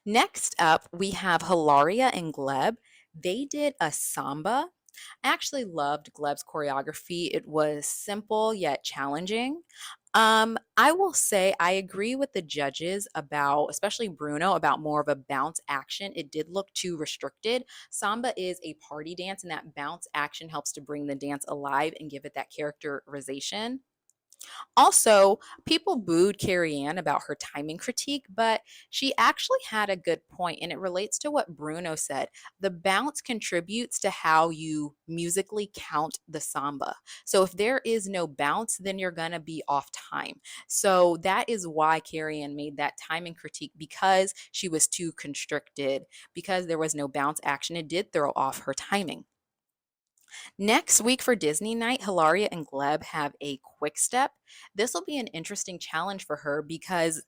Next up, we have Hilaria and Gleb. They did a samba. I actually loved Gleb's choreography. It was simple yet challenging. I will say I agree with the judges about, especially Bruno, about more of a bounce action. It did look too restricted. Samba is a party dance, and that bounce action helps to bring the dance alive and give it that characterization. Also, people booed Carrie Ann about her timing critique, but she actually had a good point, and it relates to what Bruno said. The bounce contributes to how you musically count the samba. So if there is no bounce, then you're going to be off time. So that is why Carrie Ann made that timing critique because she was too constricted, because there was no bounce action. It did throw off her timing. Next week for Disney Night, Hilaria and Gleb have a quick step. This will be an interesting challenge for her because,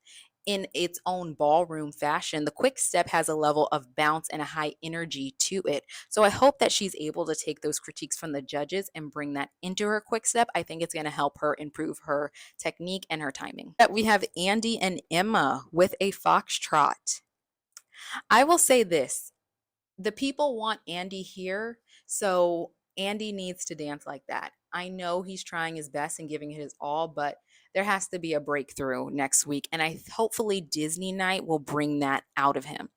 in its own ballroom fashion, the quick step has a level of bounce and a high energy to it. So I hope that she's able to take those critiques from the judges and bring that into her quick step. I think it's going to help her improve her technique and her timing. We have Andy and Emma with a foxtrot. I will say this, the people want Andy here, so Andy needs to dance like that. I know he's trying his best and giving it his all, but there has to be a breakthrough next week, and I hopefully Disney Night will bring that out of him.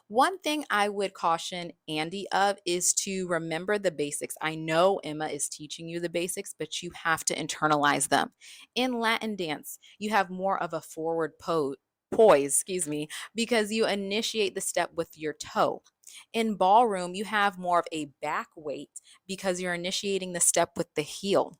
One thing I would caution Andy of is to remember the basics. I know Emma is teaching you the basics, but you have to internalize them. In Latin dance, you have more of a forward poise, because you initiate the step with your toe. In ballroom, you have more of a back weight because you're initiating the step with the heel.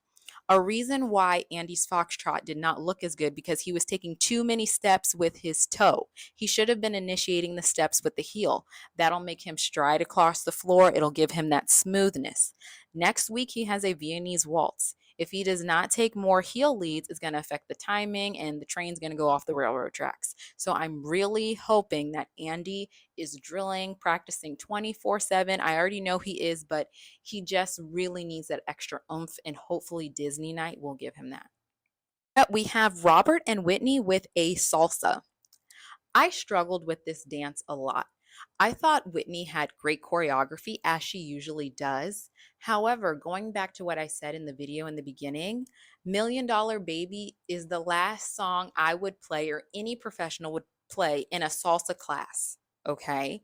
A reason why Andy's foxtrot did not look as good because he was taking too many steps with his toe. He should have been initiating the steps with the heel. That'll make him stride across the floor. It'll give him that smoothness. Next week, he has a Viennese waltz. If he does not take more heel leads, it's going to affect the timing and the train's going to go off the railroad tracks. So I'm really hoping that Andy is drilling, practicing 24/7. I already know he is, but he just really needs that extra oomph, and hopefully Disney Night will give him that. We have Robert and Whitney with a salsa. I struggled with this dance a lot. I thought Whitney had great choreography, as she usually does. However, going back to what I said in the video in the beginning, Million Dollar Baby is the last song I would play or any professional would play in a salsa class. Okay.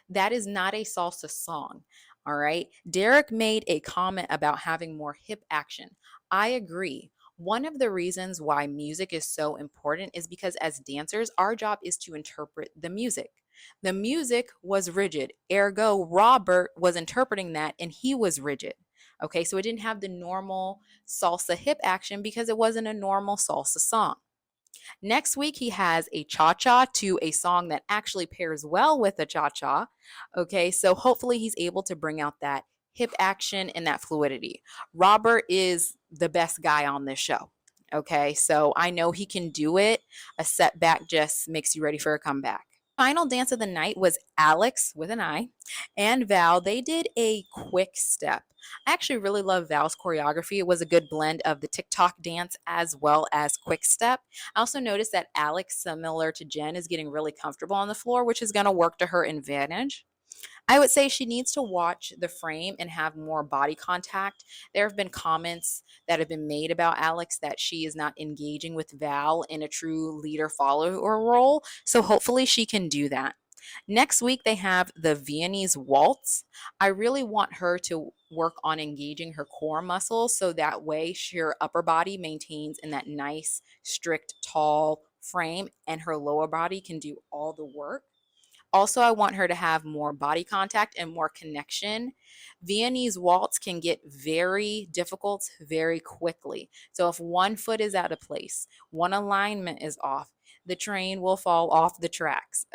That is not a salsa song. All right. Derek made a comment about having more hip action. I agree. One of the reasons why music is so important is because as dancers, our job is to interpret the music. The music was rigid, ergo, Robert was interpreting that and he was rigid. Okay, so it didn't have the normal salsa hip action because it wasn't a normal salsa song. Next week, he has a cha cha to a song that actually pairs well with a cha cha. Okay, so hopefully he's able to bring out that hip action and that fluidity. Robert is the best guy on this show. Okay, so I know he can do it. A setback just makes you ready for a comeback. Final dance of the night was Alex with an I and Val. They did a quick step. I actually really love Val's choreography. It was a good blend of the TikTok dance as well as quick step. I also noticed that Alex, similar to Jen, is getting really comfortable on the floor, which is going to work to her advantage. I would say she needs to watch the frame and have more body contact. There have been comments that have been made about Alex that she is not engaging with Val in a true leader follower role. So hopefully she can do that. Next week, they have the Viennese waltz. I really want her to work on engaging her core muscles so that way her upper body maintains in that nice, strict, tall frame, and her lower body can do all the work. Also, I want her to have more body contact and more connection. Viennese waltz can get very difficult very quickly. So, if one foot is out of place, one alignment is off, the train will fall off the tracks.